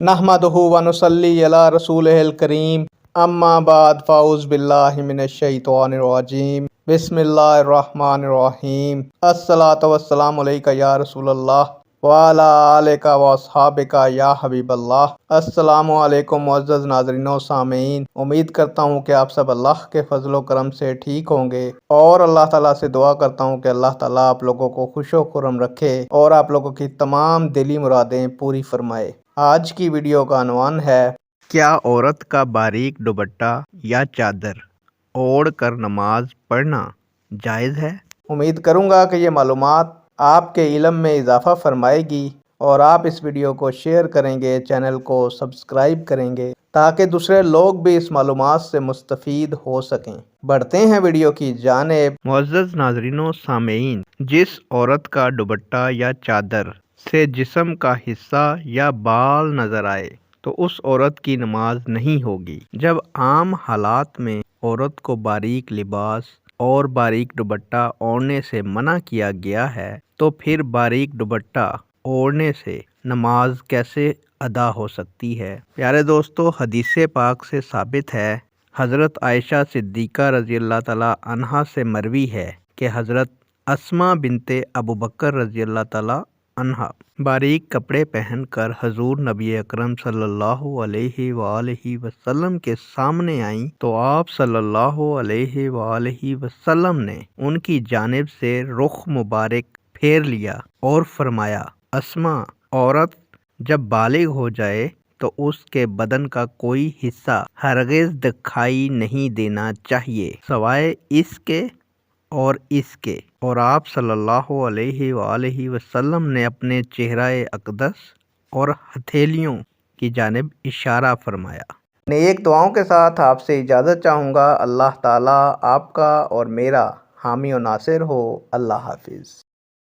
नहमदुहु व नुसल्ली अला रसूलिहिल करीम अम्मा बाद फ़ाउज़ बिल्लाहि मिनश शैतानिर रजीम बिस्मिल्लाहिर रहमानिर रहीम अस्सलातु वस्सलामु अलैका या रसूलल्लाह व अला आलिका व अस्हाबिका या हबीबल्लाह। अस्सलामु अलैकुम मुअज़्ज़ज़ नाज़रीन व सामीन। उम्मीद करता हूँ कि आप सब अल्लाह के फजलो करम से ठीक होंगे और अल्लाह ताला से दुआ करता हूँ कि अल्लाह ताला आप लोगों को खुशो खुर्रम रखे और आप लोगों की तमाम दिली मुरादें पूरी फरमाए। आज की वीडियो का अनवान है, क्या औरत का बारीक दुपट्टा या चादर ओढ़ कर नमाज पढ़ना जायज़ है? उम्मीद करूँगा कि ये मालूमात आपके इल्म में इजाफ़ा फरमाएगी और आप इस वीडियो को शेयर करेंगे, चैनल को सब्सक्राइब करेंगे ताकि दूसरे लोग भी इस मालूमात से मुस्तफ़ीद हो सकें। बढ़ते हैं वीडियो की जानिब। मुअज़्ज़ज़ नाज़रीन सामीन, जिस औरत का दुपट्टा या चादर से जिस्म का हिस्सा या बाल नजर आए तो उस औरत की नमाज नहीं होगी। जब आम हालात में औरत को बारीक लिबास और बारीक दुपट्टा ओढ़ने से मना किया गया है तो फिर बारीक दुपट्टा ओढ़ने से नमाज कैसे अदा हो सकती है? प्यारे दोस्तों, हदीस पाक से साबित है, हज़रत आयशा सिद्दीक़ा रज़ी अल्लाह ताला अन्हा से मरवी है कि हज़रत अस्मा बिनते अबू बकर रज़ी अल्लाह ताला अन्हा बारीक कपड़े पहनकर हजूर नबी अकरम सल्लल्लाहु अलैहि वसल्लम के सामने आईं तो आप सल्लल्लाहु अलैहि वसल्लम ने उनकी जानिब से रुख मुबारक फेर लिया और फरमाया, अस्मा, औरत जब बालिग हो जाए तो उसके बदन का कोई हिस्सा हरगिज़ दिखाई नहीं देना चाहिए सवाए इसके और इसके। और आप सल्लल्लाहु अलैहि वसल्लम ने अपने चेहरे अक़दस और हथेलियों की जानिब इशारा फरमाया। नेक दुआओं के साथ आपसे इजाज़त चाहूँगा। अल्लाह ताला आपका और मेरा हामी और नासिर हो। अल्लाह हाफिज़।